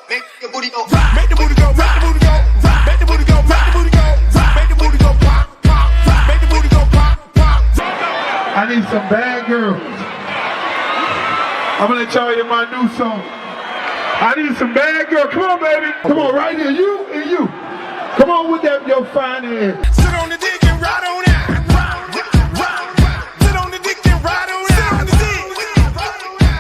Make your booty go. Make the booty go. Make the booty go. Make the booty go. Make the booty go. Make the booty go. Pop, pop. Make the booty go. Pop, pop. I need some bad girls. I'm gonna let y'all hear my new song. I need some bad girls. Come on, baby. Come on, right here. You and you. Come on with that, your fine ass. Sit on the dick and ride on out. Sit on the dick and ride on out. Sit on the dick.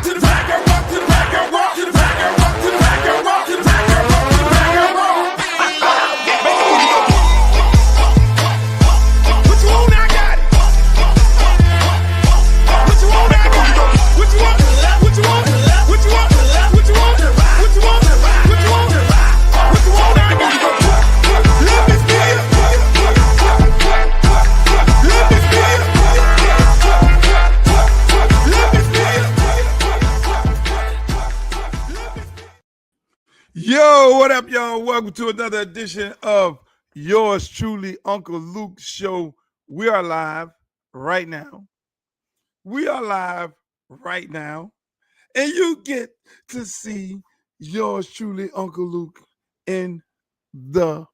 To the back and walk, to the back and walk, to the back and walk, to the back and walk, to the back and walk, to the back and walk. Make the booty go. What you want, I got it. What you want, I got it. What you want, what you want, what you want, what you want, what you want, what you want, what you want, I got it. Let me feel. Let me feel. Yo, what up, y'all? Welcome to another edition of yours truly, Uncle Luke's show. We are live right now. We are live right now. And you get to see yours truly, Uncle Luke, in the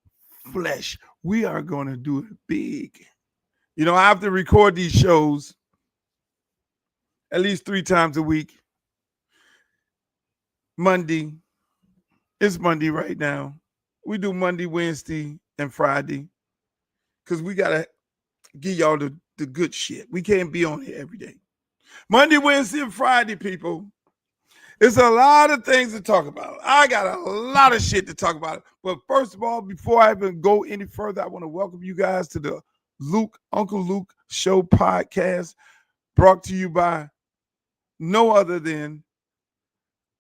flesh. We are going to do it big. You know, I have to record these shows at least 3 times a week. Monday. It's Monday right now. We do Monday, Wednesday, and Friday because we got to give y'all the good shit. We can't be on here every day. Monday, Wednesday, and Friday, people. It's a lot of things to talk about. I got a lot of shit to talk about. But first of all, before I even go any further, I want to welcome you guys to the Uncle Luke Show podcast, brought to you by no other than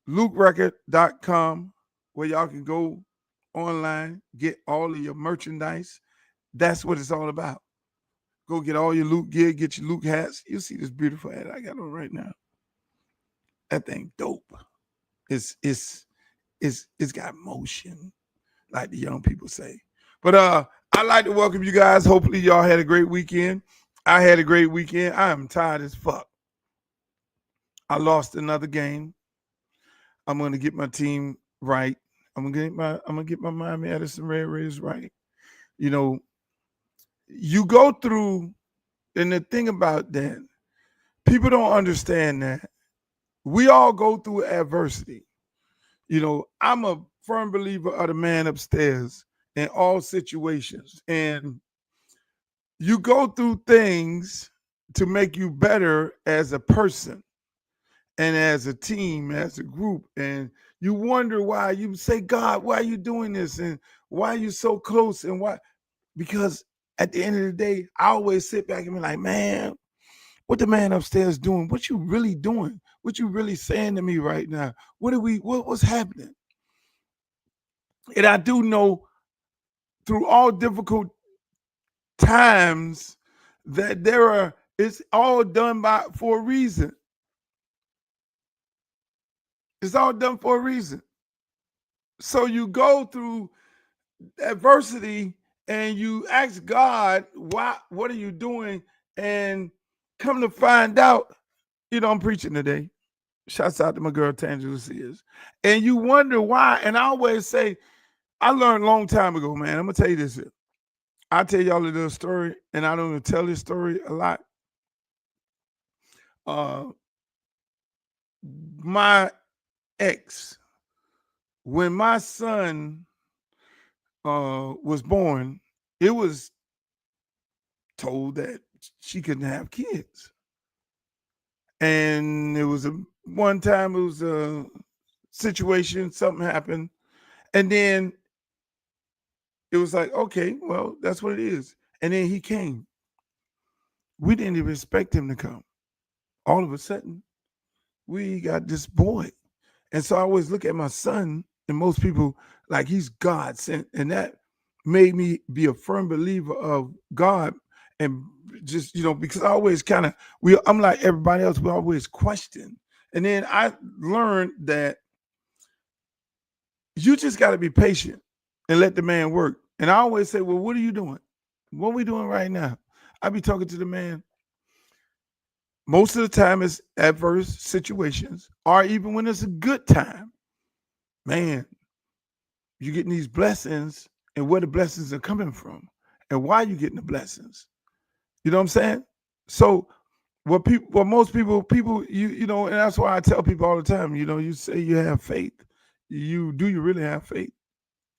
LukeRecord.com, where y'all can go online, get all of your merchandise. That's what it's all about. Go get all your Luke gear, get your Luke hats. You see this beautiful hat I got on right now. That thing dope. It's got motion, like the young people say. But I'd like to welcome you guys. Hopefully y'all had a great weekend. I had a great weekend. I am tired as fuck. I lost another game. I'm gonna get my team right. I'm gonna get my Miami Edison Red Raiders right. You know, you go through, and the thing about that, people don't understand that we all go through adversity. You know, I'm a firm believer of the man upstairs in all situations, and you go through things to make you better as a person and as a team, as a group. And you wonder why. You say, God, why are you doing this? And why are you so close? And why? Because at the end of the day, I always sit back and be like, man, what the man upstairs doing? What you really doing? What you really saying to me right now? What's happening? And I do know through all difficult times that it's all done for a reason. It's all done for a reason. So you go through adversity and you ask God, why, what are you doing? And come to find out, you know, I'm preaching today. Shouts out to my girl Tangela Sears. And you wonder why. And I always say, I learned a long time ago, man. I'm gonna tell you this here. I'll tell y'all a little story, and I don't even tell this story a lot. My ex, when my son was born, it was told that she couldn't have kids. And it was one time it was a situation, something happened, and then it was like, okay, well, that's what it is. And then he came. We didn't even expect him to come. All of a sudden, we got this boy. And so I always look at my son, and most people, like, he's God sent. And that made me be a firm believer of God. And just, you know, because I always I'm like everybody else, we always question. And then I learned that you just got to be patient and let the man work. And I always say, well, what are you doing? What are we doing right now? I be talking to the man. Most of the time it's adverse situations, or even when it's a good time. Man, You're getting these blessings and where the blessings are coming from and why you getting the blessings. You know what I'm saying? So what most people and that's why I tell people all the time, you say you have faith. You really have faith?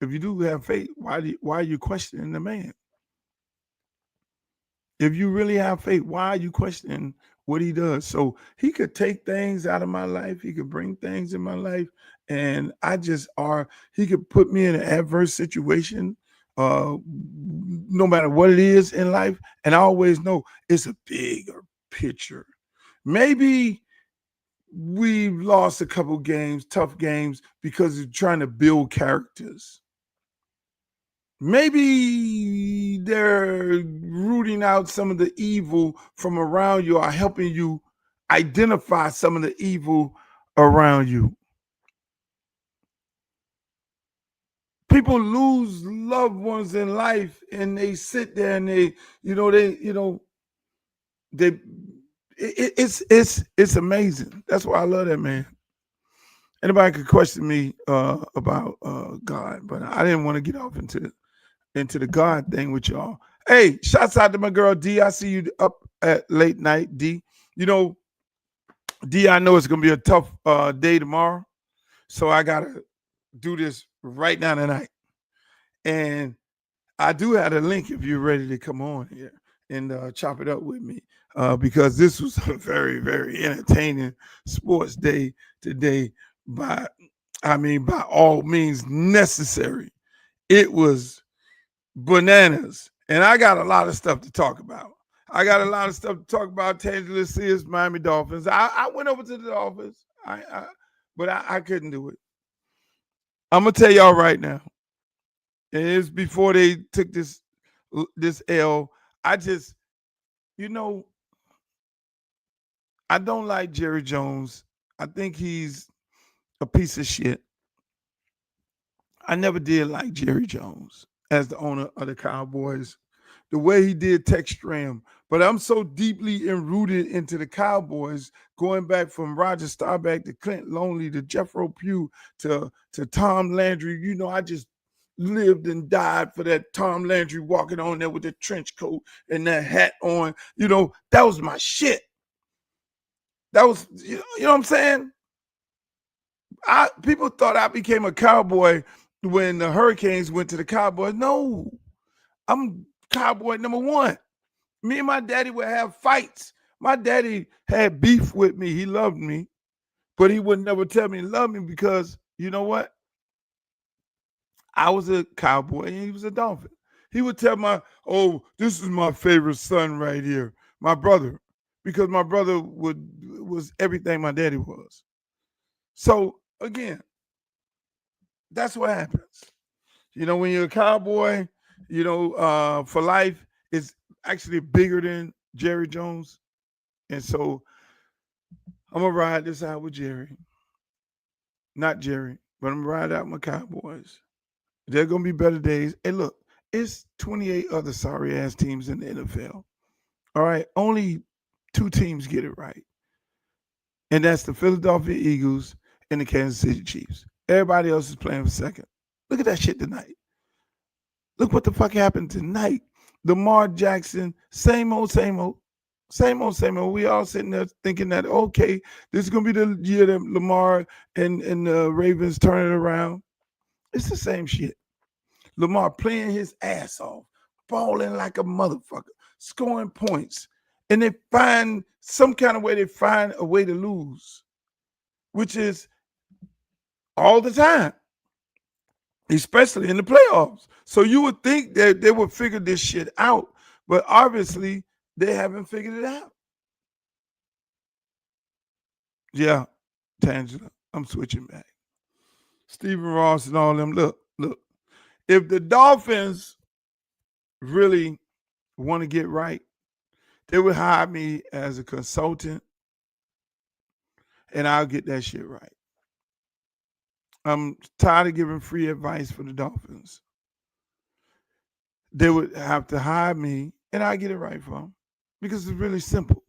If you do have faith, why are you questioning the man? If you really have faith, why are you questioning what he does? So he could take things out of my life, he could bring things in my life, and he could put me in an adverse situation, no matter what it is in life, and I always know it's a bigger picture. Maybe we've lost a couple games, tough games, because you're trying to build characters. Maybe they're rooting out some of the evil from around you or helping you identify some of the evil around you. People lose loved ones in life and they sit there and it's amazing. That's why I love that man. Anybody could question me about God, but I didn't want to get off into the God thing with y'all. Hey, shouts out to my girl D. I see you up at late night, D. D, I know it's gonna be a tough day tomorrow, so I gotta do this right now tonight. And I do have a link if you're ready to come on here and chop it up with me, because this was a very, very entertaining sports day today. By all means necessary. It was bananas. And I got a lot of stuff to talk about. Tangier Sears, Miami Dolphins. I went over to the Dolphins, but I couldn't do it. I'm gonna tell y'all right now. And it's before they took this L. I just, I don't like Jerry Jones. I think he's a piece of shit. I never did like Jerry Jones as the owner of the Cowboys, the way he did Tex Stram. But I'm so deeply enrooted into the Cowboys, going back from Roger Staubach to Clint Longley to Jethro Pugh to Tom Landry. I just lived and died for that Tom Landry walking on there with the trench coat and that hat on. That was my shit. That was, you know what I'm saying? People thought I became a Cowboy when the Hurricanes went to the Cowboys. No, I'm Cowboy number one. Me and my daddy would have fights. My daddy had beef with me. He loved me, but he would never tell me he loved me because, you know what? I was a Cowboy and he was a Dolphin. He would tell this is my favorite son right here, my brother, because my brother was everything my daddy was. So again, that's what happens. When you're a Cowboy, for life, it's actually bigger than Jerry Jones. And so I'm going to ride this out with Jerry. Not Jerry, but I'm going to ride out my Cowboys. There are going to be better days. And look, it's 28 other sorry-ass teams in the NFL. All right? Only 2 teams get it right. And that's the Philadelphia Eagles and the Kansas City Chiefs. Everybody else is playing for second. Look at that shit tonight. Look what the fuck happened tonight. Lamar Jackson, same old, same old. Same old, same old. We all sitting there thinking that, okay, this is going to be the year that Lamar and the Ravens turn it around. It's the same shit. Lamar playing his ass off, balling like a motherfucker, scoring points. And they find some kind of way, they find a way to lose, which is all the time, especially in the playoffs. So you would think that they would figure this shit out, but obviously they haven't figured it out. Yeah, Tangela, I'm switching back. Stephen Ross and all them. Look. If the Dolphins really want to get right, they would hire me as a consultant, and I'll get that shit right. I'm tired of giving free advice for the Dolphins. They would have to hire me, and I get it right for them because it's really simple.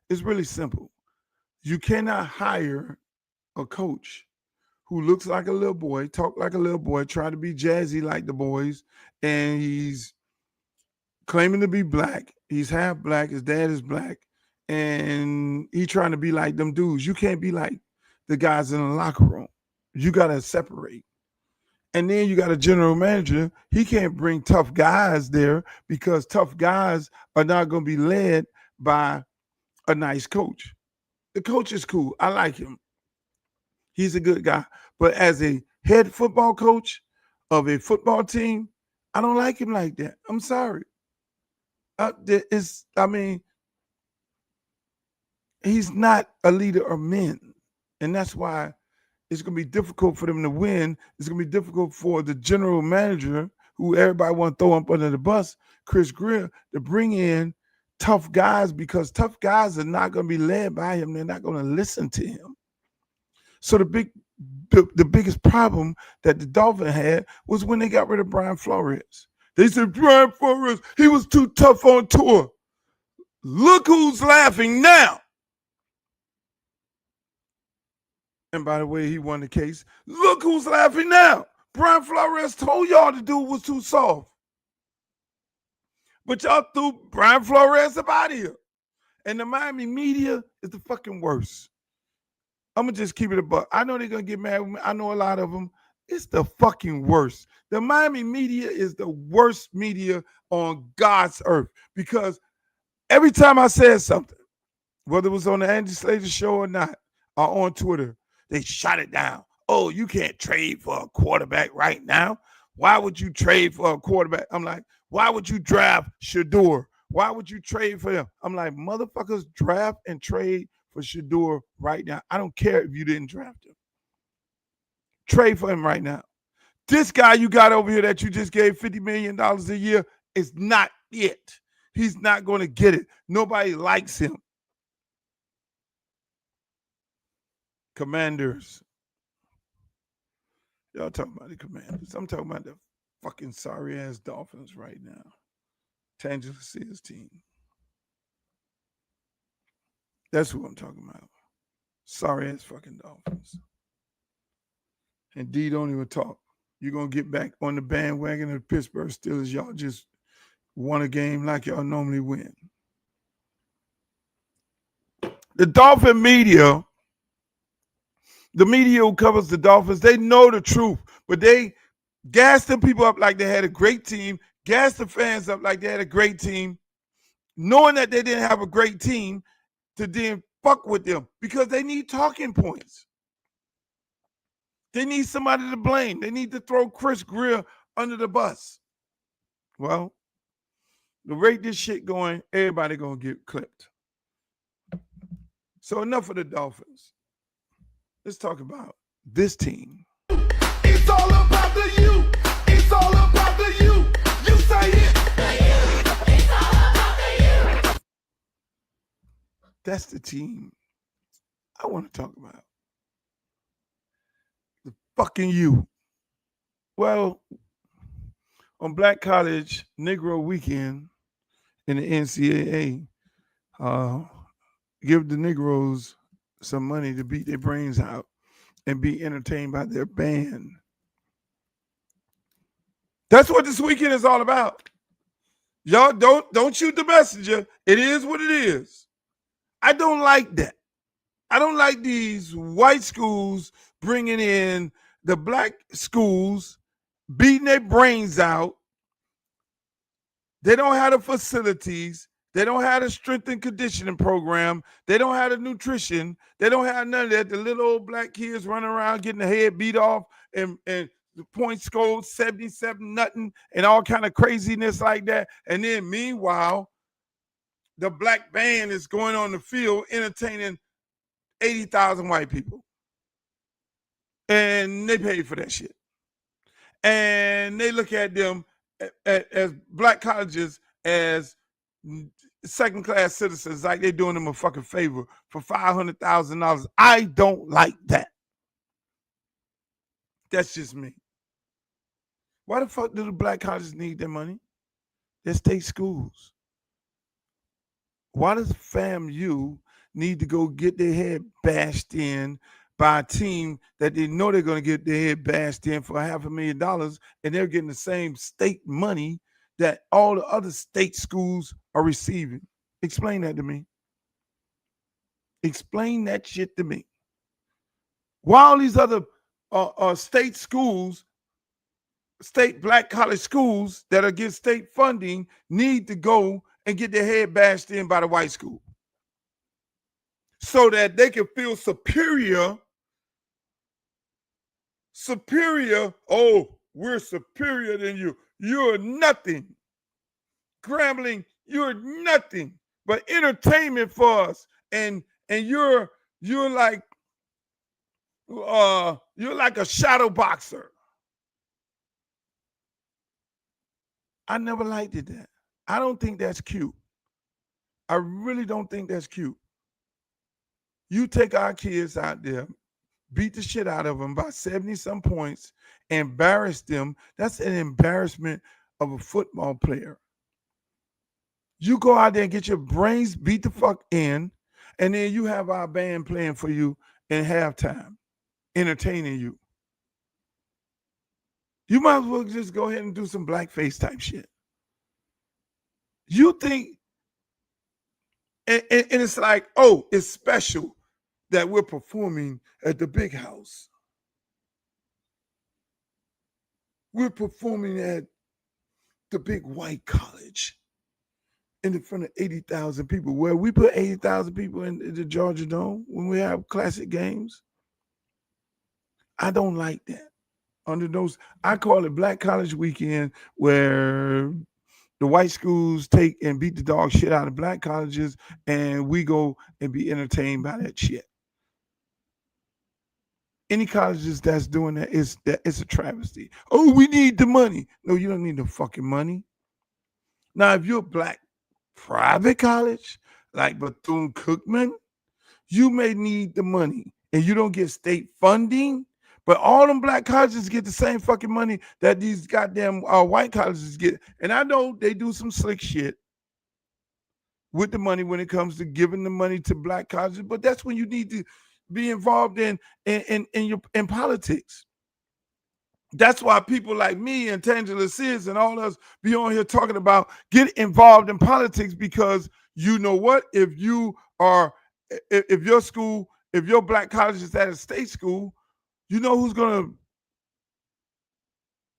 It's really simple. You cannot hire a coach who looks like a little boy, talk like a little boy, try to be jazzy like the boys, and he's claiming to be black. He's half black. His dad is black, and he trying to be like them dudes. You can't be like the guys in the locker room. You got to separate. And then you got a general manager. He can't bring tough guys there because tough guys are not going to be led by a nice coach. The coach is cool. I like him. He's a good guy. But as a head football coach of a football team, I don't like him like that. I'm sorry. He's not a leader of men. And that's why it's going to be difficult for them to win. It's going to be difficult for the general manager, who everybody want to throw up under the bus, Chris Grier, to bring in tough guys, because tough guys are not going to be led by him. They're not going to listen to him. So the biggest problem that the Dolphins had was when they got rid of Brian Flores. They said, Brian Flores, he was too tough on tour. Look who's laughing now. And by the way, he won the case. Look who's laughing now. Brian Flores told y'all the dude was too soft. But y'all threw Brian Flores up out of here. And the Miami media is the fucking worst. I'm going to just keep it a buck. I know they're going to get mad with me. I know a lot of them. It's the fucking worst. The Miami media is the worst media on God's earth, because every time I said something, whether it was on the Andy Slater show or not, or on Twitter, they shot it down. Oh, you can't trade for a quarterback right now. Why would you trade for a quarterback? I'm like, why would you draft Shedeur? Why would you trade for him? I'm like, motherfuckers, draft and trade for Shedeur right now. I don't care if you didn't draft him. Trade for him right now. This guy you got over here that you just gave $50 million a year is not it. He's not going to get it. Nobody likes him. Commanders. Y'all talking about the Commanders. I'm talking about the fucking sorry-ass Dolphins right now. Tangela Sears team. That's who I'm talking about. Sorry-ass fucking Dolphins. And D don't even talk. You're going to get back on the bandwagon of the Pittsburgh Steelers. Y'all just won a game like y'all normally win. The Dolphin media, the media who covers the Dolphins, they know the truth, but they gas the people up like they had a great team, gas the fans up like they had a great team, knowing that they didn't have a great team, to then fuck with them because they need talking points. They need somebody to blame. They need to throw Chris Grier under the bus. Well, the rate this shit going, everybody gonna get clipped. So enough of the Dolphins. Let's talk about this team. It's all about the you. It's all about the you. You say it. It's all about the you. That's the team I want to talk about. The fucking you. Well, on Black College Negro Weekend in the NCAA, give the Negroes some money to beat their brains out and be entertained by their band. That's what this weekend is all about. Y'all don't shoot the messenger. It is what it is. I don't like that. I don't like these white schools bringing in the black schools, beating their brains out. They don't have the facilities. They don't have the strength and conditioning program. They don't have the nutrition. They don't have none of that. The little old black kids running around getting the head beat off and the points scored 77 nothing and all kind of craziness like that. And then meanwhile, the black band is going on the field entertaining 80,000 white people. And they pay for that shit. And they look at them as black colleges as second-class citizens, like they're doing them a fucking favor for $500,000. I don't like that. That's just me. Why the fuck do the black colleges need their money? They're state schools. Why does FAMU need to go get their head bashed in by a team that they know they're going to get their head bashed in for $500,000, and they're getting the same state money that all the other state schools are receiving. Explain that to me. Explain that shit to me. Why all these other state schools, state black college schools that are get state funding need to go and get their head bashed in by the white school so that they can feel superior. Oh, we're superior than you. You're nothing. Grambling, you're nothing but entertainment for us. And you're like a shadow boxer. I never liked it that. I don't think that's cute. I really don't think that's cute. You take our kids out there, beat the shit out of them by 70-some points, embarrass them. That's an embarrassment of a football player. You go out there and get your brains beat the fuck in, and then you have our band playing for you in halftime, entertaining you. You might as well just go ahead and do some blackface type shit. You think, and it's like, oh, it's special that we're performing at the big house. We're performing at the big white college in front of 80,000 people. Where we put 80,000 people in the Georgia Dome when we have classic games. I don't like that. Under those, I call it Black College Weekend, where the white schools take and beat the dog shit out of black colleges, and we go and be entertained by that shit. Any colleges that's doing that, it's a travesty. Oh, we need the money. No, you don't need the fucking money. Now, if you're a black private college like Bethune-Cookman, you may need the money, and you don't get state funding. But all them black colleges get the same fucking money that these goddamn white colleges get. And I know they do some slick shit with the money when it comes to giving the money to black colleges, but that's when you need to be involved in politics. That's why people like me and Tangela Sears and all us be on here talking about get involved in politics, because you know what? If your black college is at a state school, you know who's going to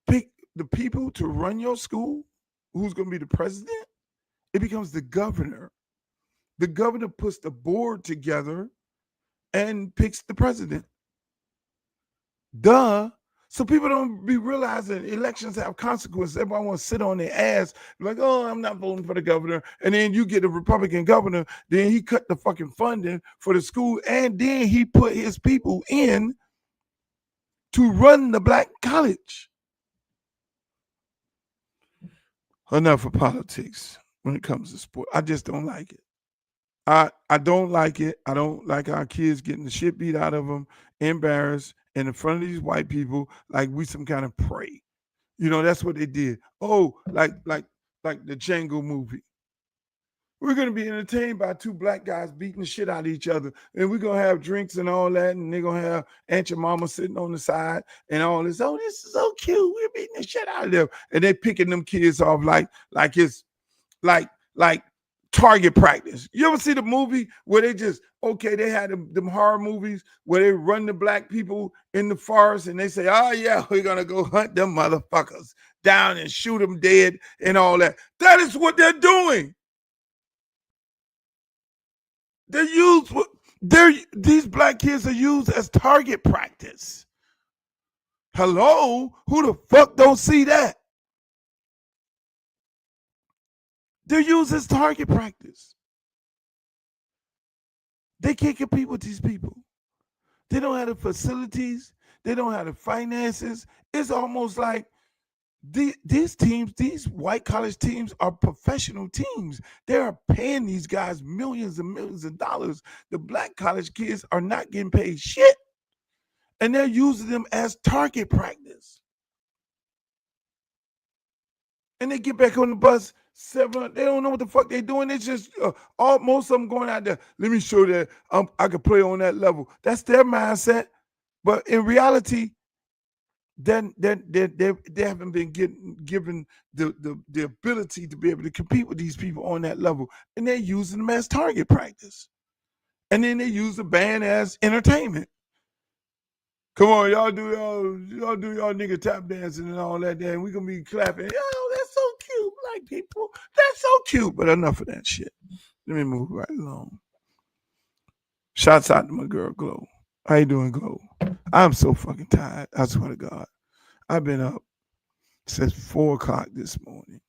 pick the people to run your school? Who's going to be the president? It becomes the governor. The governor puts the board together and picks the president. Duh. So people don't be realizing elections have consequences. Everybody wants to sit on their ass like, oh, I'm not voting for the governor. And then you get a Republican governor, then he cut the fucking funding for the school, and then he put his people in to run the black college. Enough of politics when it comes to sport. I just don't like it. I don't like it. I don't like our kids getting the shit beat out of them, embarrassed in front of these white people like we some kind of prey. You know, that's what they did. Oh, like the Django movie. We're going to be entertained by two black guys beating the shit out of each other. And we're going to have drinks and all that. And they're going to have Aunt your mama sitting on the side and all this. Oh, this is so cute. We're beating the shit out of them. And they're picking them kids off like it's like target practice. You ever see the movie where they just, they had them horror movies where they run the black people in the forest and they say, oh, yeah, we're going to go hunt them motherfuckers down and shoot them dead and all that. That is what they're doing. These black kids are used as target practice. Hello? Who the fuck don't see that? They're used as target practice. They can't compete with these people. They don't have the facilities. They don't have the finances. It's almost like these teams, these white college teams, are professional teams. They are paying these guys millions and millions of dollars. The black college kids are not getting paid shit. And they're using them as target practice. And they get back on the bus 700. They don't know what the fuck they doing. It's just most of them going out there. Let me show that I can play on that level. That's their mindset. But in reality, then they haven't been given the ability to be able to compete with these people on that level, and they're using them as target practice, and then they use the band as entertainment. Come on, y'all do y'all nigga tap dancing and all that. Then we gonna be clapping. Yo, that's so cute, black people. That's so cute. But enough of that shit. Let me move right along. Shouts out to my girl Glow. How you doing, Glow? I'm so fucking tired. I swear to God. I've been up since 4 o'clock this morning.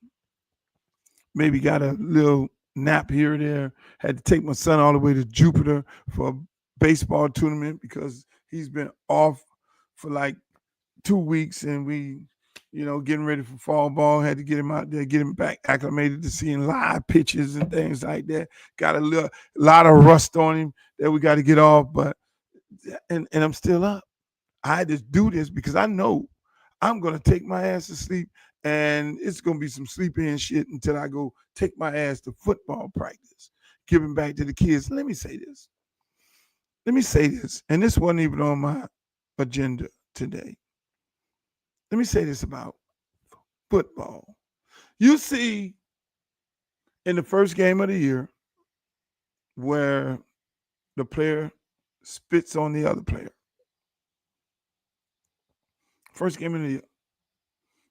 Maybe got a little nap here or there. Had to take my son all the way to Jupiter for a baseball tournament because he's been off for like 2 weeks, and we, getting ready for fall ball. Had to get him out there, get him back acclimated to seeing live pitches and things like that. Got a lot of rust on him that we got to get off, but and I'm still up. I had to do this because I know I'm gonna take my ass to sleep, and it's gonna be some sleeping and shit until I go take my ass to football practice, giving back to the kids. Let me say this, and this wasn't even on my agenda today. Let me say this about football. You see, in the first game of the year, where the player spits on the other player. First game of the year,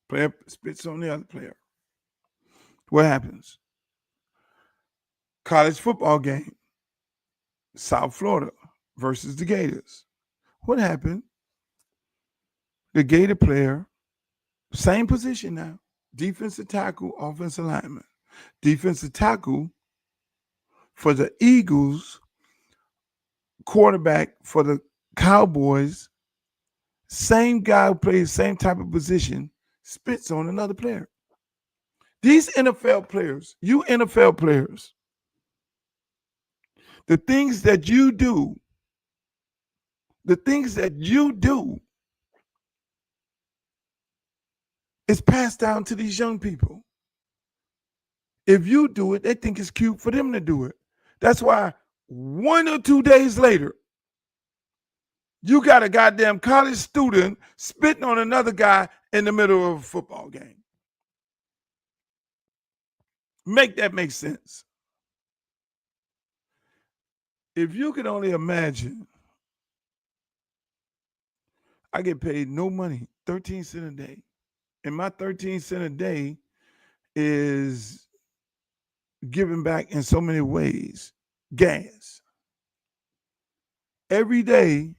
player spits on the other player. What happens? College football game, South Florida versus the Gators. What happened? The Gator player, same position now, defensive tackle, offensive lineman. Defensive tackle for the Eagles, quarterback for the Cowboys, same guy who plays same type of position, spits on another player. These NFL players, you NFL players, the things that you do is passed down to these young people. If you do it, they think it's cute for them to do it. That's why 1 or 2 days later, you got a goddamn college student spitting on another guy in the middle of a football game. Make that make sense. If you could only imagine, I get paid no money, 13 cents a day. And my 13 cents a day is given back in so many ways. Gas. Every day,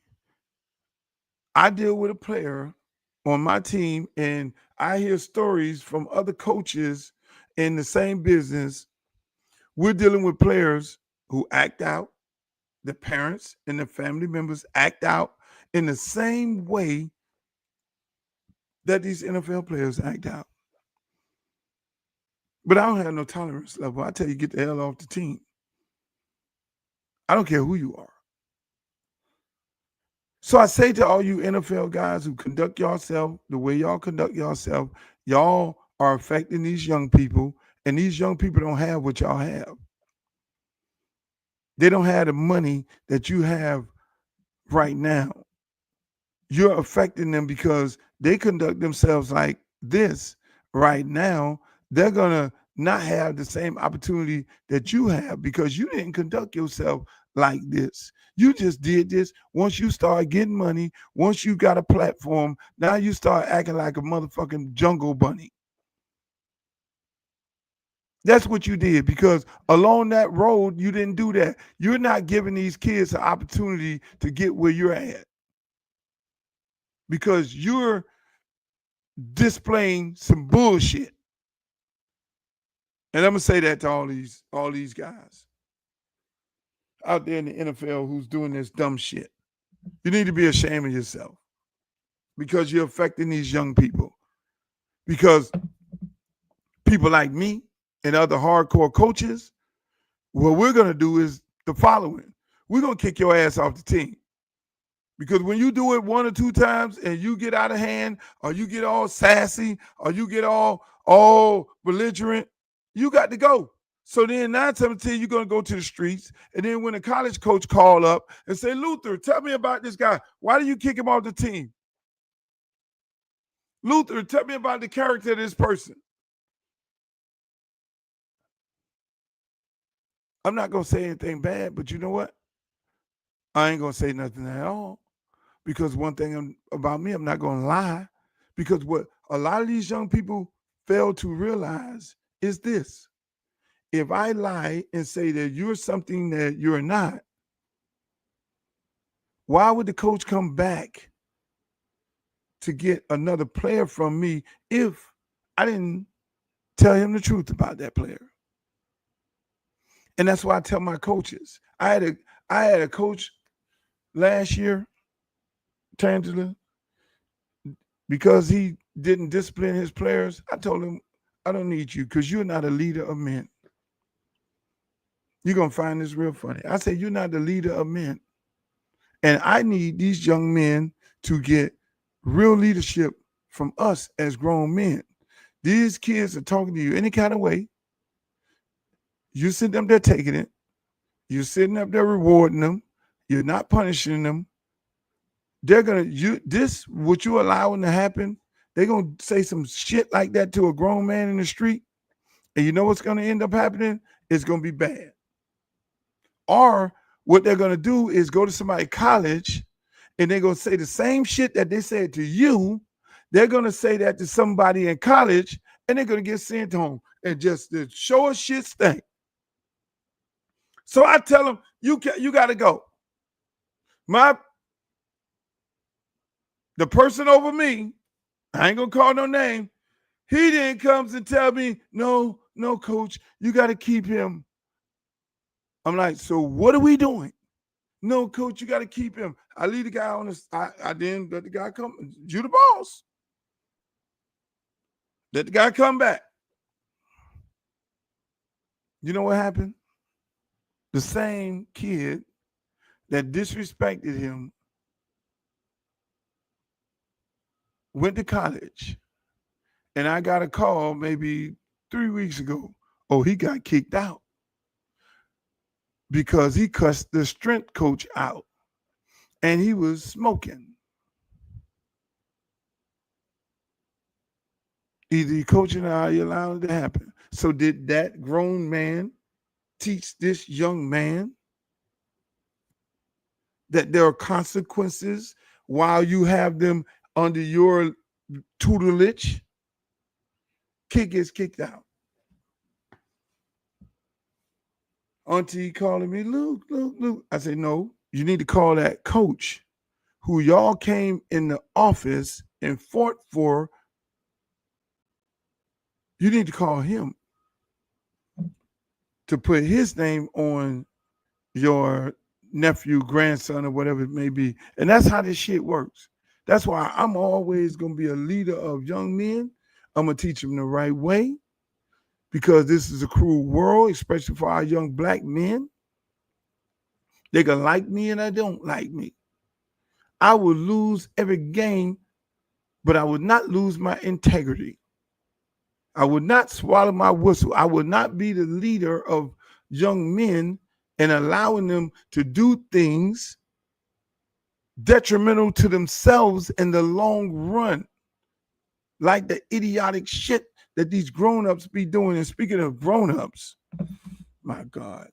I deal with a player on my team, and I hear stories from other coaches in the same business. We're dealing with players who act out. The parents and the family members act out in the same way that these NFL players act out. But I don't have no tolerance level. I tell you, get the hell off the team. I don't care who you are. So I say to all you NFL guys who conduct yourself the way y'all conduct yourself, y'all are affecting these young people, and these young people don't have what y'all have. They don't have the money that you have right now. You're affecting them because they conduct themselves like this right now. They're going to not have the same opportunity that you have because you didn't conduct yourself like this. You just did this. Once you start getting money, once you got a platform, now you start acting like a motherfucking jungle bunny. That's what you did, because along that road, you didn't do that. You're not giving these kids an opportunity to get where you're at because you're displaying some bullshit. And I'm gonna say that to all these guys out there in the NFL who's doing this dumb shit. You need to be ashamed of yourself because you're affecting these young people. Because people like me and other hardcore coaches, what we're going to do is the following. We're going to kick your ass off the team. Because when you do it 1 or 2 times and you get out of hand, or you get all sassy, or you get all belligerent, You got to go. So then 9 times 10, you're going to go to the streets. And then when a college coach call up and say, Luther, tell me about this guy. Why do you kick him off the team? Luther, tell me about the character of this person. I'm not going to say anything bad, but you know what? I ain't going to say nothing at all. Because one thing about me, I'm not going to lie. Because what a lot of these young people fail to realize is this. If I lie and say that you're something that you're not, why would the coach come back to get another player from me if I didn't tell him the truth about that player? And that's why I tell my coaches. I had a coach last year, Tangela, because he didn't discipline his players. I told him, I don't need you because you're not a leader of men. You're going to find this real funny. I said, you're not the leader of men. And I need these young men to get real leadership from us as grown men. These kids are talking to you any kind of way. You're sitting up there taking it. You're sitting up there rewarding them. You're not punishing them. They're going to, what you allowing to happen, they're going to say some shit like that to a grown man in the street. And you know what's going to end up happening? It's going to be bad. Or what they're going to do is go to somebody college and they're going to say the same shit that they said to you. They're going to say that to somebody in college and they're going to get sent home and just the show a shit stink. So I tell them, you got to go. The person over me, I ain't going to call no name. He then comes and tell me, no, coach, you got to keep him. I'm like, so what are we doing? No, coach, you got to keep him. I leave the guy on this. I then let the guy come. You the boss. Let the guy come back. You know what happened? The same kid that disrespected him went to college. And I got a call maybe 3 weeks ago. Oh, he got kicked out. Because he cussed the strength coach out and he was smoking. Either you're coaching or you're allowing it to happen. So did that grown man teach this young man that there are consequences while you have them under your tutelage? Kid gets kicked out. Auntie calling me, Luke. I say, no, you need to call that coach who y'all came in the office and fought for. You need to call him to put his name on your nephew, grandson, or whatever it may be. And that's how this shit works. That's why I'm always going to be a leader of young men. I'm going to teach them the right way. Because this is a cruel world, especially for our young black men. They can like me and they don't like me. I will lose every game, but I would not lose my integrity. I would not swallow my whistle. I would not be the leader of young men and allowing them to do things detrimental to themselves in the long run, like the idiotic shit that these grown-ups be doing. And speaking of grown-ups, my God,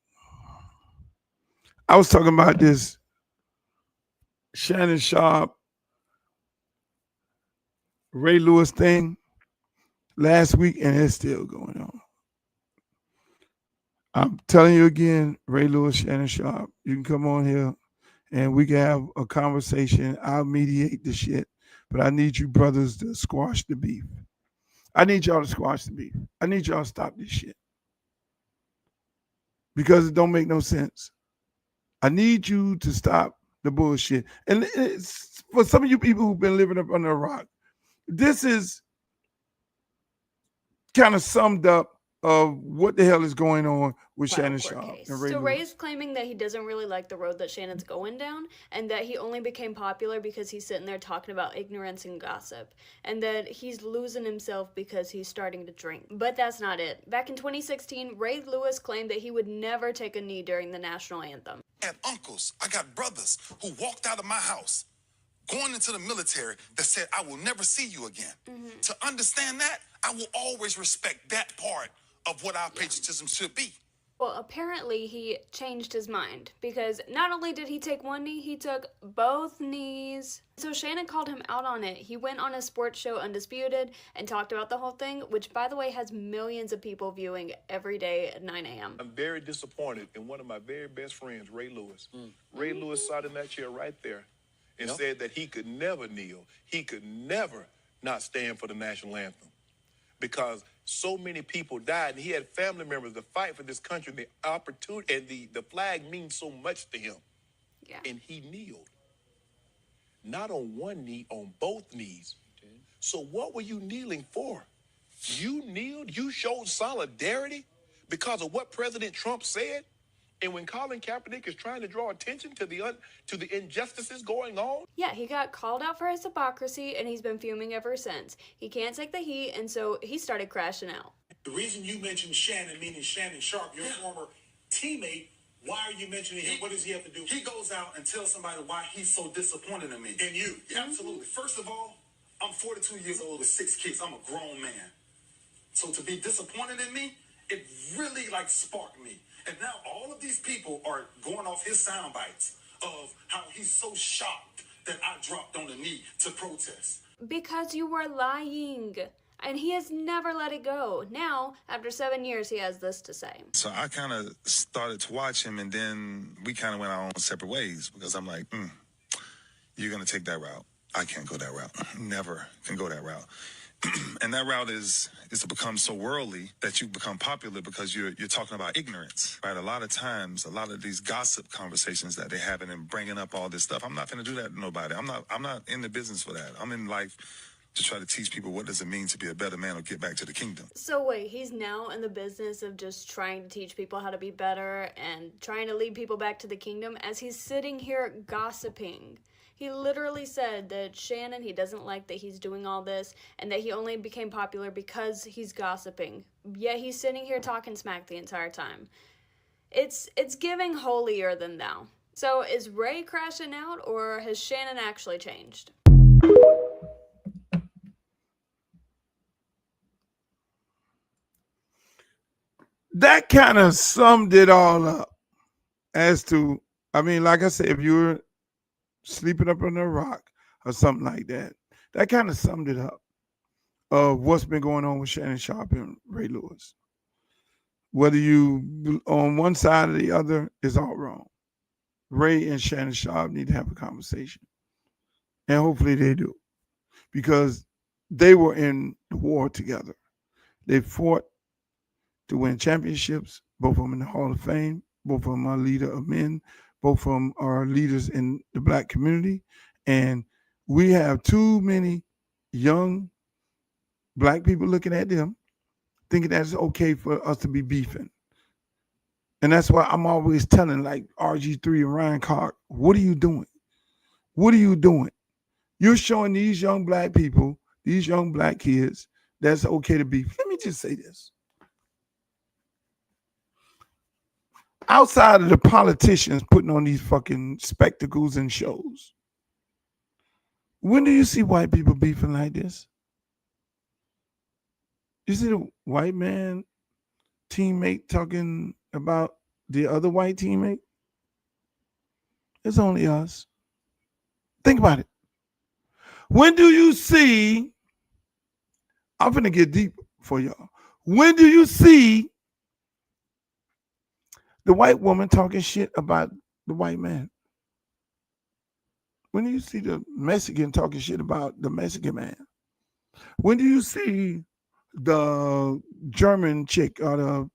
I was talking about this Shannon Sharpe, Ray Lewis thing last week, and it's still going on. I'm telling you again, Ray Lewis, Shannon Sharpe, you can come on here and we can have a conversation. I'll mediate the shit, but I need you brothers to squash the beef. I need y'all to squash the beef. I need y'all to stop this shit. Because it don't make no sense. I need you to stop the bullshit. And it's, for some of you people who've been living up under a rock, this is kind of summed up of what the hell is going on with Trial Shannon court Sharp case. and Ray So Lewis. Ray's claiming that he doesn't really like the road that Shannon's going down, and that he only became popular because he's sitting there talking about ignorance and gossip, and that he's losing himself because he's starting to drink. But that's not it. Back in 2016, Ray Lewis claimed that he would never take a knee during the national anthem. I had uncles, I got brothers who walked out of my house going into the military that said, I will never see you again. To understand that, I will always respect that part of what our patriotism should be. Well, apparently he changed his mind, because not only did he take one knee, he took both knees. So Shannon called him out on it. He went on a sports show, Undisputed, and talked about the whole thing, which, by the way, has millions of people viewing every day at 9 a.m. I'm very disappointed in one of my very best friends, Ray Lewis. Ray Lewis sat in that chair right there and said that he could never kneel. He could never not stand for the national anthem, because so many people died, and he had family members to fight for this country. The opportunity and the flag means so much to him. Yeah. And he kneeled. Not on one knee, on both knees. So what were you kneeling for? You kneeled, you showed solidarity because of what President Trump said? And when Colin Kaepernick is trying to draw attention to the injustices going on? Yeah, he got called out for his hypocrisy, and he's been fuming ever since. He can't take the heat, and so he started crashing out. The reason you mentioned Shannon, meaning Shannon Sharp, your former teammate, why are you mentioning him? What does he have to do? He goes out and tells somebody why he's so disappointed in me. And you. Yeah, absolutely. First of all, I'm 42 years old with 6 kids. I'm a grown man. So to be disappointed in me, it really sparked me. And now all of these people are going off his sound bites of how he's so shocked that I dropped on the knee to protest. Because you were lying. And he has never let it go. Now, after 7 years, he has this to say. So I kind of started to watch him, and then we kind of went our own separate ways, because I'm like, you're going to take that route. I can't go that route. Never can go that route. And that route is to become so worldly that you become popular because you're talking about ignorance, right? A lot of times, a lot of these gossip conversations that they're having and bringing up all this stuff, I'm not going to do that to nobody. I'm not in the business for that. I'm in life to try to teach people what does it mean to be a better man or get back to the kingdom. So wait, he's now in the business of just trying to teach people how to be better and trying to lead people back to the kingdom as he's sitting here gossiping. He literally said that Shannon, he doesn't like that he's doing all this, and that he only became popular because he's gossiping. Yet he's sitting here talking smack the entire time. It's giving holier than thou. So is Ray crashing out, or has Shannon actually changed? That kind of summed it all up as to, like I said, if you're sleeping up on a rock or something like that, that kind of summed it up of what's been going on with Shannon Sharp and Ray Lewis. Whether you on one side or the other is all wrong. Ray and Shannon Sharp need to have a conversation. And hopefully they do. Because they were in the war together. They fought to win championships. Both of them in the Hall of Fame. Both of them are leader of men. Both of them are leaders in the black community. And we have too many young black people looking at them, thinking that it's okay for us to be beefing. And that's why I'm always telling RG3 and Ryan Clark, what are you doing? What are you doing? You're showing these young black people, these young black kids, that's okay to beef. Let me just say this. Outside of the politicians putting on these fucking spectacles and shows, when do you see white people beefing like this? You see the white man teammate talking about the other white teammate? It's only us. Think about it. When do you see, I'm finna get deep for y'all. When do you see the white woman talking shit about the white man? When do you see the Mexican talking shit about the Mexican man? When do you see the German chick or the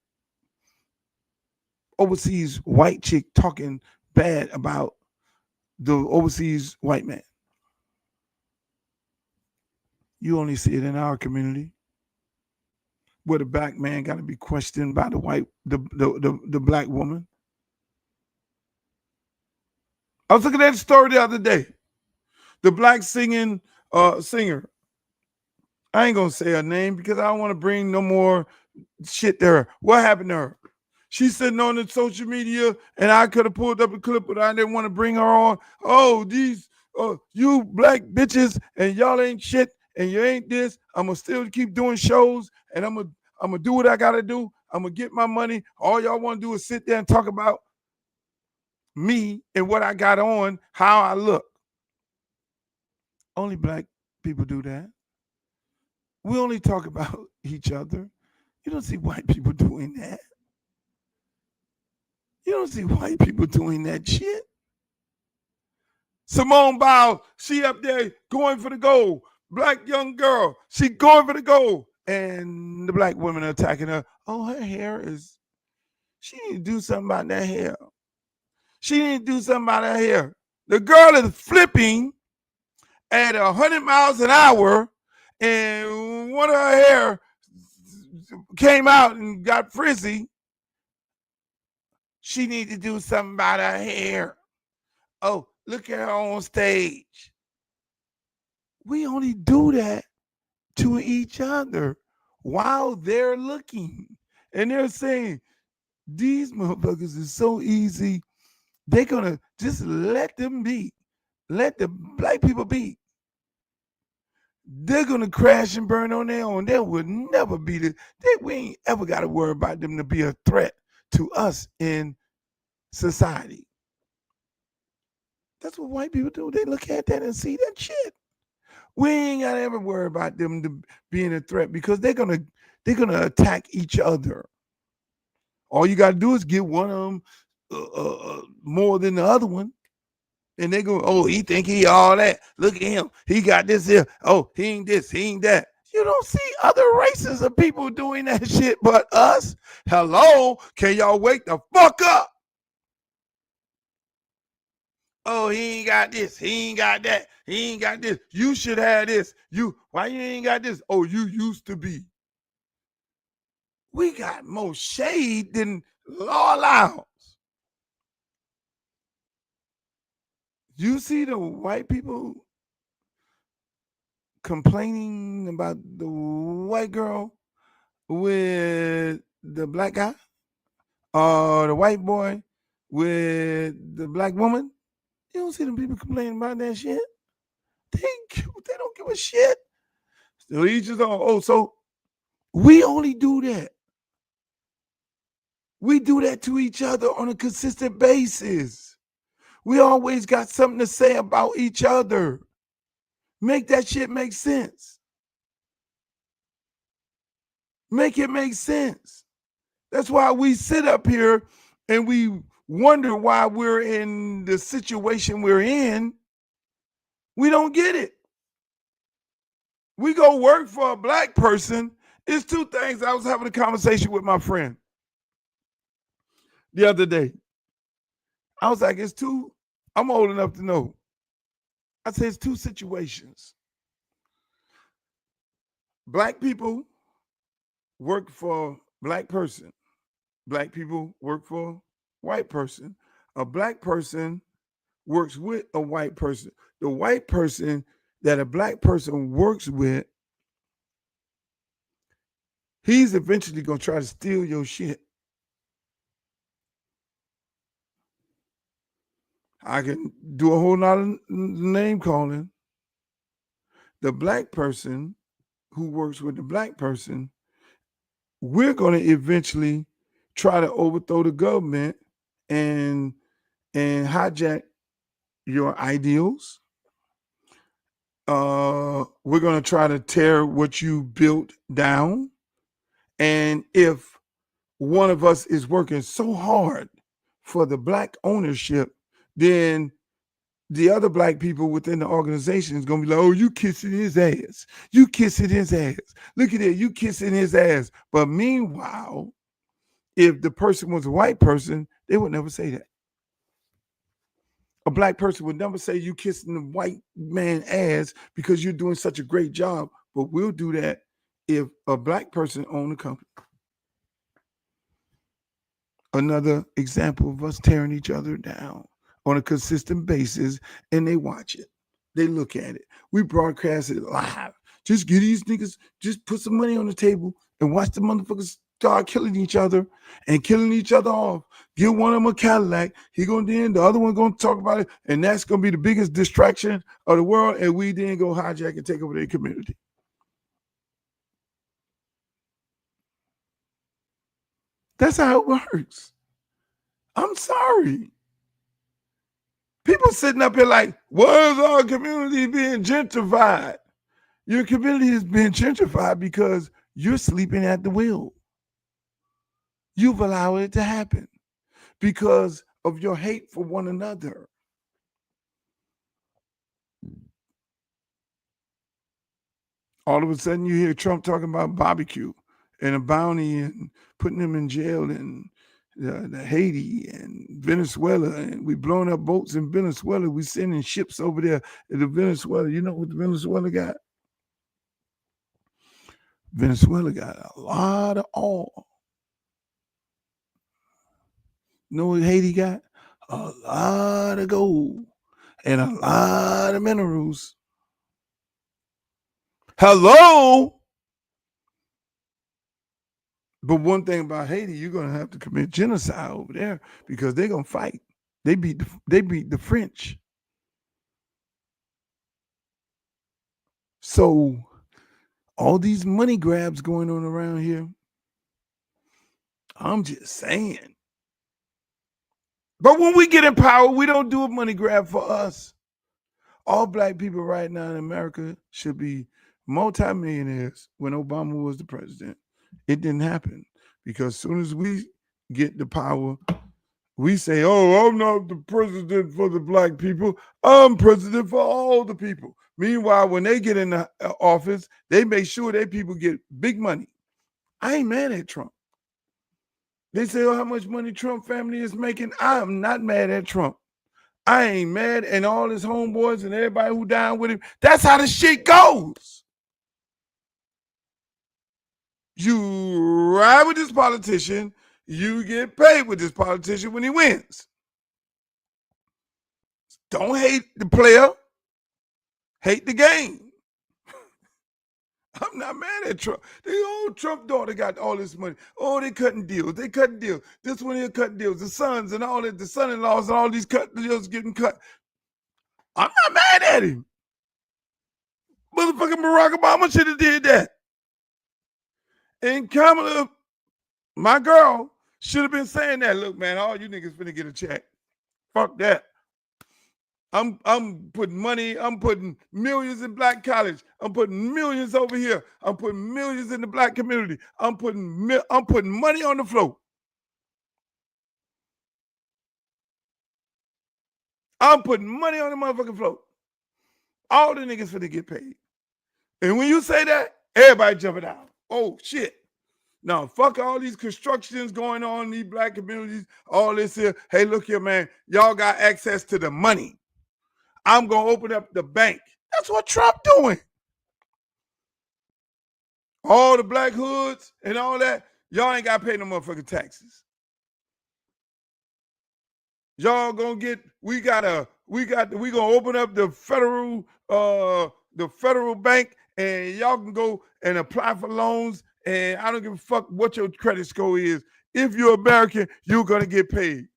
overseas white chick talking bad about the overseas white man? You only see it in our community. where the black man got to be questioned by the black woman. I was looking at the story the other day. The black singer. I ain't gonna say her name because I don't want to bring no more shit to her. What happened to her? She's sitting on the social media, and I could have pulled up a clip, but I didn't want to bring her on. Oh, these you black bitches, and y'all ain't shit, and you ain't this. I'm gonna still keep doing shows, and I'm gonna do what I gotta do. I'm gonna get my money. All y'all want to do is sit there and talk about me and what I got on, how I look. Only black people do that. We only talk about each other. You don't see white people doing that. You don't see white people doing that shit. Simone Biles, she up there going for the goal. Black young girl, she going for the goal. And the black women are attacking her. Oh, her hair is, she need to do something about that hair. She need to do something about her hair. The girl is flipping at 100 miles an hour, and one of her hair came out and got frizzy. She need to do something about her hair. Oh, look at her on stage. We only do that to each other while they're looking. And they're saying, these motherfuckers is so easy. They're going to just let them be. Let the black people be. They're going to crash and burn on their own. There would never be we ain't ever got to worry about them to be a threat to us in society. That's what white people do. They look at that and see that shit. We ain't got to ever worry about them being a threat because they're gonna attack each other. All you got to do is get one of them more than the other one. And they go, oh, he think he all that. Look at him. He got this here. Oh, he ain't this. He ain't that. You don't see other races of people doing that shit but us. Hello? Can y'all wake the fuck up? Oh, he ain't got this. He ain't got that. He ain't got this. You should have this. Why you ain't got this? Oh, you used to be. We got more shade than law allows. You see the white people complaining about the white girl with the black guy, or the white boy with the black woman? You don't see them people complaining about that shit. They don't give a shit. So each is on. Oh, so we only do that. We do that to each other on a consistent basis. We always got something to say about each other. Make that shit make sense. Make it make sense. That's why we sit up here and we wonder why we're in the situation we're in. We don't get it. We go work for a black person. It's two things. I was having a conversation with my friend the other day. I was like, I'm old enough to know. I said it's two situations. Black people work for black person. Black people work for white person. A black person works with a white person. The white person that a black person works with, he's eventually going to try to steal your shit. I can do a whole lot of name calling. The black person who works with the black person, we're going to eventually try to overthrow the government and hijack your ideals. We're going to try to tear what you built down. And if one of us is working so hard for the black ownership, then the other black people within the organization is going to be like, oh, you kissing his ass. You kissing his ass. Look at it. You kissing his ass. But meanwhile, if the person was a white person, they would never say that. A black person would never say you kissing the white man ass because you're doing such a great job, but we'll do that if a black person owned a company. Another example of us tearing each other down on a consistent basis, and they watch it. They look at it. We broadcast it live. Just get these niggas, just put some money on the table and watch the motherfuckers start killing each other and killing each other off. Give one of them a Cadillac. He gonna then the other one gonna talk about it, and that's gonna be the biggest distraction of the world. And we then go hijack and take over their community. That's how it works. I'm sorry. People sitting up here like, why is our community being gentrified? Your community is being gentrified because you're sleeping at the wheel. You've allowed it to happen because of your hate for one another. All of a sudden you hear Trump talking about barbecue and a bounty and putting them in jail in Haiti and Venezuela, and we blowing up boats in Venezuela. We sending ships over there to Venezuela. You know what Venezuela got? Venezuela got a lot of oil. You know what Haiti got? A lot of gold and a lot of minerals. Hello? But one thing about Haiti, you're going to have to commit genocide over there because they're going to fight. They beat the French. So all these money grabs going on around here, I'm just saying. But when we get in power, we don't do a money grab for us. All black people right now in America should be multimillionaires when Obama was the president. It didn't happen because as soon as we get the power, we say, oh, I'm not the president for the black people. I'm president for all the people. Meanwhile, when they get in the office, they make sure their people get big money. I ain't mad at Trump. They say, oh, how much money Trump family is making. I'm not mad at Trump. I ain't mad, and all his homeboys and everybody who died with him. That's how the shit goes. You ride with this politician, you get paid with this politician when he wins. Don't hate the player, hate the game. I'm not mad at Trump. The old Trump daughter got all this money. Oh, they cutting deals. They cutting deals. This one here cutting deals. The sons and all that, the son-in-laws and all these cut deals getting cut. I'm not mad at him. Motherfucking Barack Obama should have did that. And Kamala, my girl, should have been saying that. Look, man, all you niggas finna get a check. Fuck that. I'm putting money, I'm putting millions in black college. I'm putting millions over here. I'm putting millions in the black community. I'm putting money on the floor. I'm putting money on the motherfucking floor. All the niggas finna get paid. And when you say that, everybody jumping out. Oh, shit. Now, fuck all these constructions going on in these black communities, all this here. Hey, look here, man. Y'all got access to the money. I'm going to open up the bank. That's what Trump doing. All the black hoods and all that, y'all ain't got to pay no motherfucking taxes. Y'all going to get, we going to open up the federal bank, and y'all can go and apply for loans, and I don't give a fuck what your credit score is. If you're American, you're going to get paid.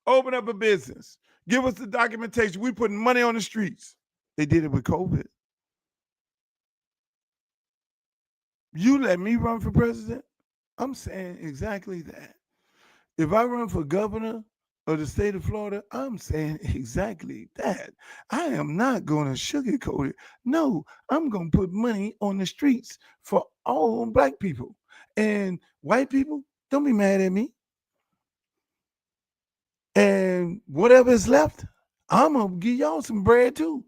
Open up a business. Give us the documentation. We putting money on the streets. They did it with COVID. You let me run for president? I'm saying exactly that. If I run for governor of the state of Florida, I'm saying exactly that. I am not going to sugarcoat it. No, I'm going to put money on the streets for all black people. And white people, don't be mad at me. And whatever is left, I'm going to give y'all some bread too.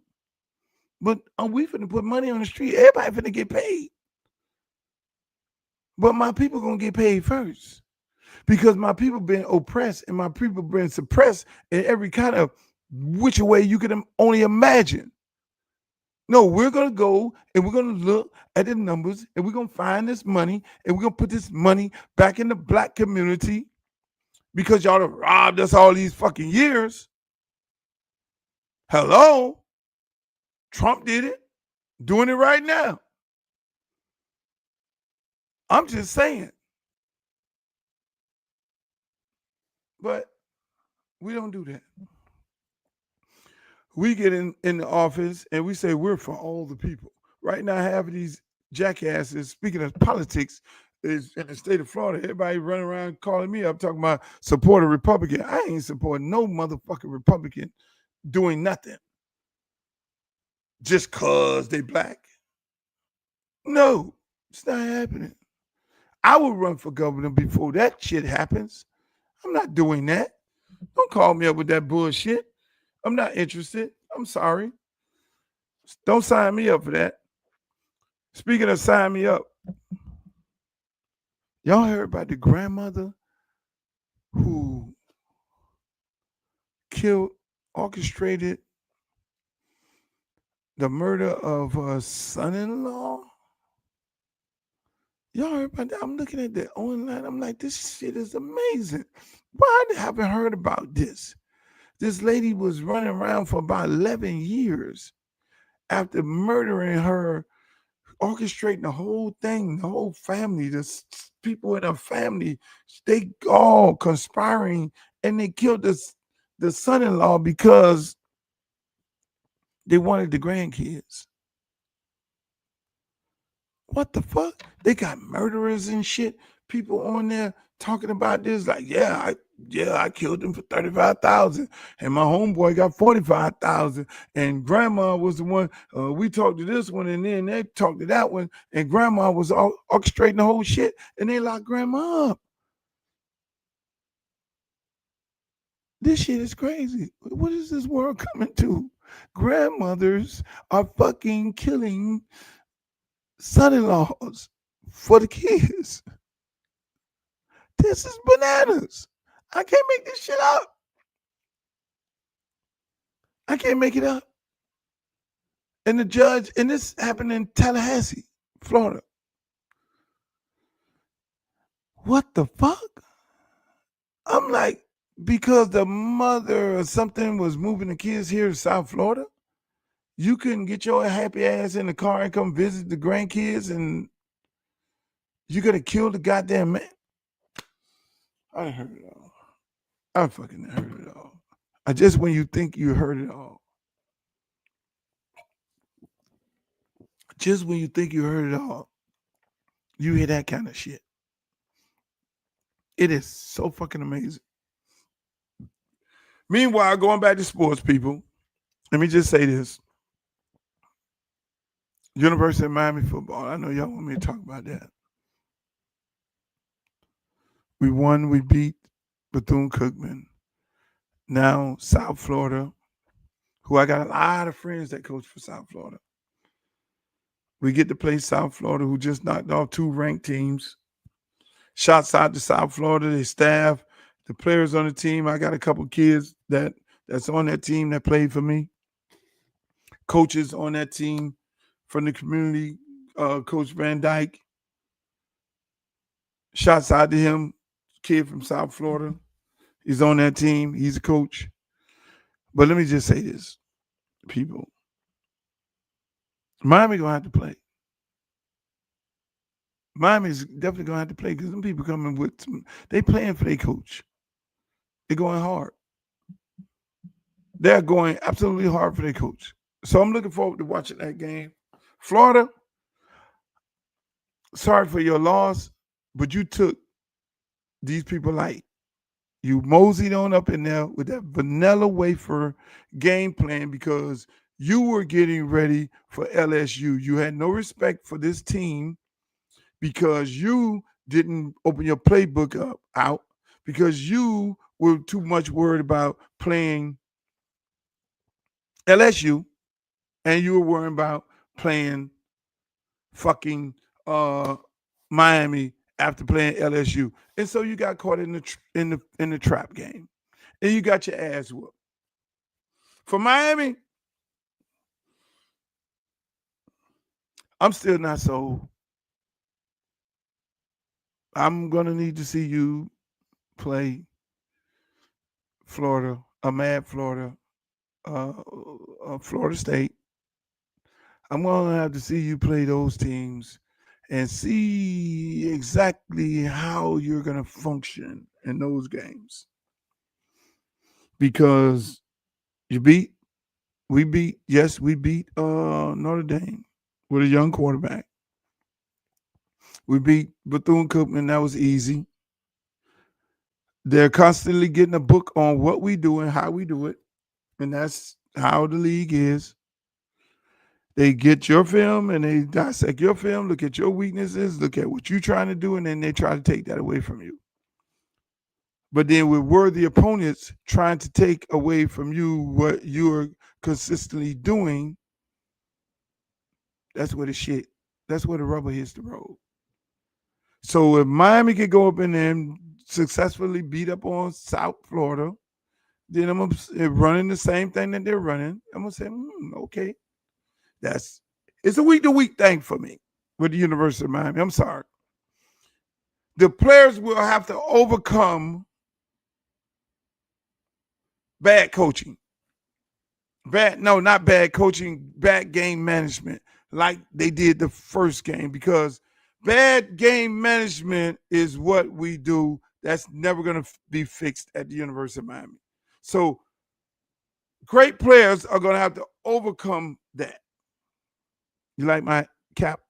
But we finna put money on the street. Everybody finna get paid. But my people going to get paid first. Because my people been oppressed and my people been suppressed in every kind of which way you could only imagine. No, we're going to go and we're going to look at the numbers and we're going to find this money and we're going to put this money back in the black community because y'all have robbed us all these fucking years. Hello? Trump did it, doing it right now. I'm just saying. But we don't do that. We get in the office and we say we're for all the people. Right now, half of these jackasses, speaking of politics, is in the state of Florida. Everybody running around calling me up talking about support a Republican. I ain't supporting no motherfucking Republican doing nothing just cause they black. No, it's not happening. I will run for governor before that shit happens. I'm not doing that. Don't call me up with that bullshit. I'm not interested. I'm sorry. Don't sign me up for that. Speaking of sign me up, y'all heard about the grandmother who orchestrated the murder of her son-in-law? Y'all heard about that? I'm looking at that online. I'm like, this shit is amazing. Why haven't I heard about this? This lady was running around for about 11 years after murdering her, orchestrating the whole thing, the whole family, the people in her family, they all conspiring, and they killed the son-in-law because they wanted the grandkids. What the fuck? They got murderers and shit. People on there talking about this, like, I killed him for $35,000, and my homeboy got $45,000, and grandma was the one. We talked to this one, and then they talked to that one, and grandma was orchestrating the whole shit, and they locked grandma up. This shit is crazy. What is this world coming to? Grandmothers are fucking killing son-in-laws for the kids. This is bananas. I can't make this shit up. I can't make it up. And the judge, and this happened in Tallahassee, Florida. What the fuck? I'm like, because the mother or something was moving the kids here to South Florida, you couldn't get your happy ass in the car and come visit the grandkids, and you gotta kill the goddamn man. I heard it all. I fucking heard it all. Just when you think you heard it all. Just when you think you heard it all, you hear that kind of shit. It is so fucking amazing. Meanwhile, going back to sports, people, let me just say this. University of Miami football. I know y'all want me to talk about that. We won. We beat Bethune-Cookman. Now South Florida, who I got a lot of friends that coach for South Florida. We get to play South Florida, who just knocked off 2 ranked teams. Shouts out to South Florida, their staff, the players on the team. I got a couple kids that's on that team that played for me. Coaches on that team from the community, Coach Van Dyke. Shouts out to him, kid from South Florida. He's on that team. He's a coach. But let me just say this, people. Miami going to have to play. Miami's definitely going to have to play because them people coming with they playing for their coach. They're going hard. They're going absolutely hard for their coach. So I'm looking forward to watching that game. Florida, sorry for your loss, but you took these people light. You moseyed on up in there with that vanilla wafer game plan because you were getting ready for LSU. You had no respect for this team because you didn't open your playbook out because you were too much worried about playing LSU and you were worried about playing fucking Miami after playing LSU. And so you got caught in the trap game. And you got your ass whooped. For Miami, I'm still not sold. I'm gonna need to see you play Florida, Mad Florida, Florida State. I'm gonna have to see you play those teams and see exactly how you're gonna function in those games. Because we beat we beat Notre Dame with a young quarterback. We beat Bethune-Cookman, that was easy. They're constantly getting a book on what we do and how we do it, and that's how the league is. They get your film and they dissect your film, look at your weaknesses, look at what you're trying to do, and then they try to take that away from you. But then with worthy opponents trying to take away from you what you're consistently doing, that's where that's where the rubber hits the road. So if Miami could go up in there and successfully beat up on South Florida, then I'm running the same thing that they're running. I'm gonna say, okay, it's a week-to-week thing for me with the University of Miami. I'm sorry. The players will have to overcome bad coaching. Not bad coaching, bad game management, like they did the first game, because bad game management is what we do. That's never going to be fixed at the University of Miami. So great players are going to have to overcome that. You like my cap?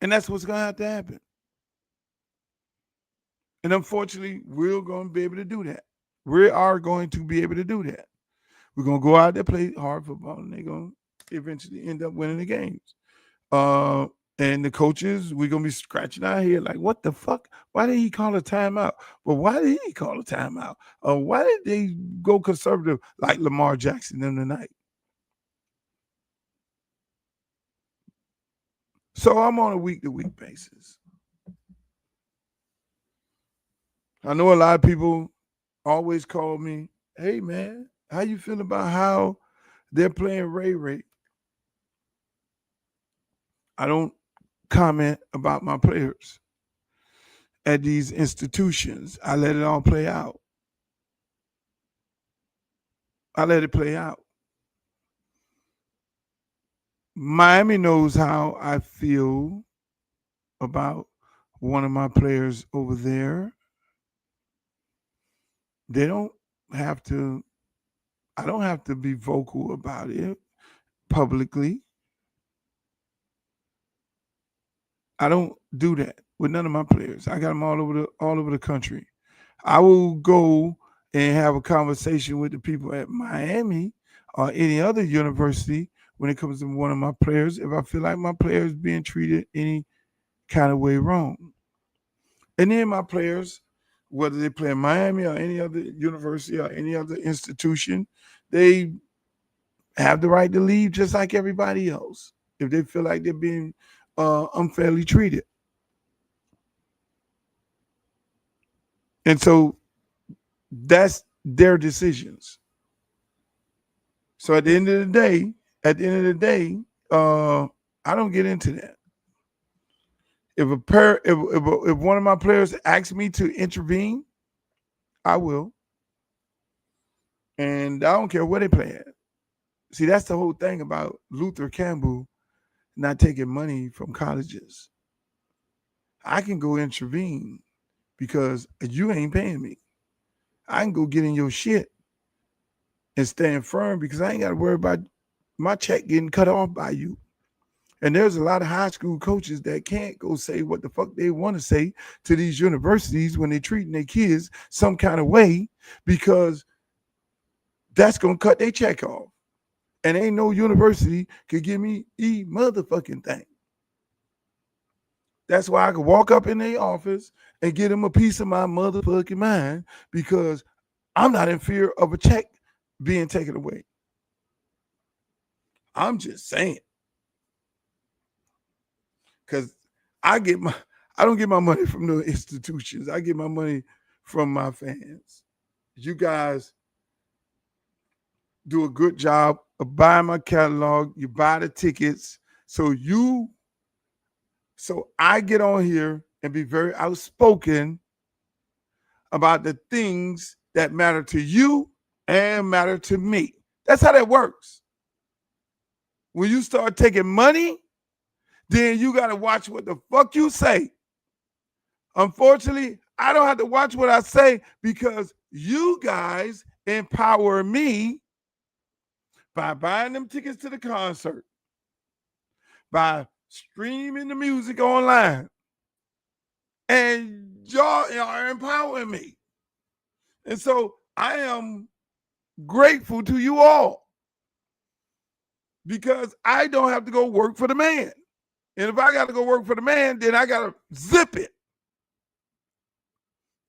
And that's what's going to have to happen. And unfortunately, we're going to be able to do that. We are going to be able to do that. We're going to go out there, play hard football, and they're going to eventually end up winning the games. And the coaches, we're going to be scratching our head like, what the fuck? Why did he call a timeout? Well, why did he call a timeout? Why did they go conservative like Lamar Jackson in the night? So I'm on a week-to-week basis. I know a lot of people always call me, hey, man, how you feel about how they're playing Ray Ray? I don't comment about my players at these institutions. I let it all play out. I let it play out. Miami knows how I feel about one of my players over there. They don't have to, I don't have to be vocal about it publicly. I don't do that with none of my players. I got them all over the country. I will go and have a conversation with the people at Miami or any other university when it comes to one of my players if I feel like my player is being treated any kind of way wrong. And then my players, whether they play in Miami or any other university or any other institution, they have the right to leave just like everybody else if they feel like they're being unfairly treated. And so that's their decisions. So at the end of the day, I don't get into that. If one of my players asks me to intervene, I will. And I don't care where they play at. See, that's the whole thing about Luther Campbell not taking money from colleges. I can go intervene because you ain't paying me. I can go get in your shit and stand firm because I ain't got to worry about my check getting cut off by you. And there's a lot of high school coaches that can't go say what the fuck they want to say to these universities when they're treating their kids some kind of way because that's going to cut their check off. And ain't no university could give me a motherfucking thing. That's why I could walk up in their office and get them a piece of my motherfucking mind because I'm not in fear of a check being taken away. I'm just saying. Because I don't get my money from the institutions. I get my money from my fans. You guys do a good job buy my catalog, you buy the tickets. So I get on here and be very outspoken about the things that matter to you and matter to me. That's how that works. When you start taking money, then you got to watch what the fuck you say. Unfortunately, I don't have to watch what I say because you guys empower me by buying them tickets to the concert, by streaming the music online, and y'all are empowering me. And so I am grateful to you all because I don't have to go work for the man. And if I got to go work for the man, then I got to zip it.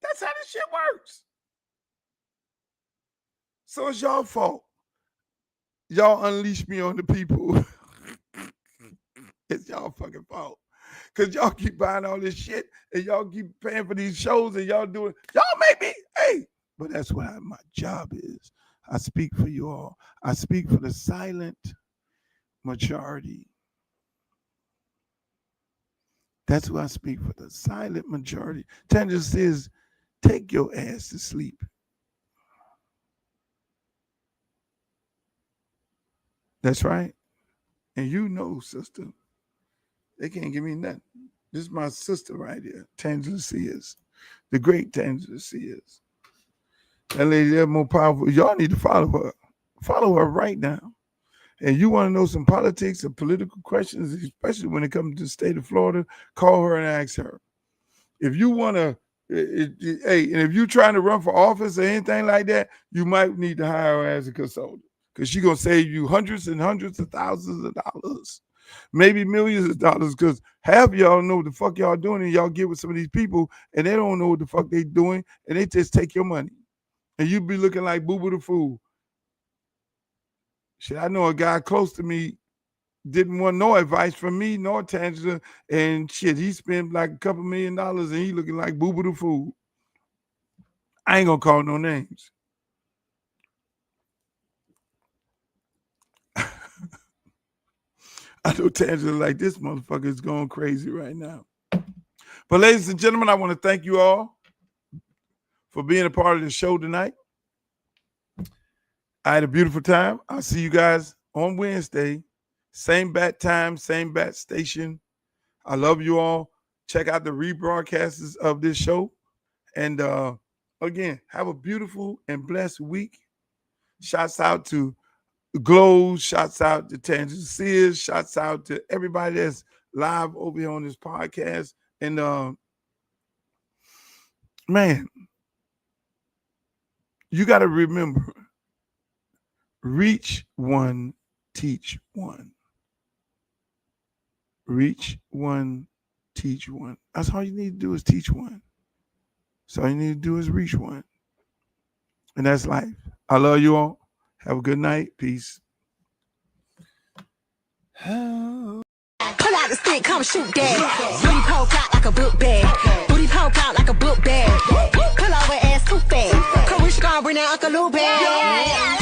That's how this shit works. So it's y'all fault. Y'all unleash me on the people. It's y'all fucking fault. Because y'all keep buying all this shit and y'all keep paying for these shows and y'all doing, y'all make me, hey. But that's what my job is. I speak for you all. I speak for the silent majority. That's who I speak for, the silent majority. Tanja says, take your ass to sleep. That's right. And you know, sister, they can't give me nothing. This is my sister right here, Tangela Sears, the great Tangela Sears. That lady, they're more powerful. Y'all need to follow her. Follow her right now. And you want to know some politics and political questions, especially when it comes to the state of Florida, call her and ask her. If you want to, hey, and if you're trying to run for office or anything like that, you might need to hire her as a consultant because she's going to save you hundreds and hundreds of thousands of dollars, maybe millions of dollars, because half of y'all know what the fuck y'all doing and y'all get with some of these people and they don't know what the fuck they doing and they just take your money. And you be looking like Boo Boo the Fool. Shit, I know a guy close to me didn't want no advice from me nor Tangela, and shit, he spent like a couple $1 million and he looking like Boo Boo the Fool. I ain't gonna call no names. I know Tangela like this motherfucker is going crazy right now. But ladies and gentlemen, I want to thank you all for being a part of the show tonight. I had a beautiful time. I'll see you guys on Wednesday. Same bat time, same bat station. I love you all. Check out the rebroadcasts of this show. And again, have a beautiful and blessed week. Shouts out to Glow. Shouts out to Tangela Sears. Shouts out to everybody that's live over here on this podcast. And man, you got to remember, reach one, teach one. Reach one, teach one. That's all you need to do is teach one. So all you need to do is reach one. And that's life. I love you all. Have a good night. Peace. Pull out the stick, come shoot that. Booty poke out like a book bag. Booty poke out like a book bag. Pull over ass too fast. Come wish you gonna bring that Uncle Lou bag.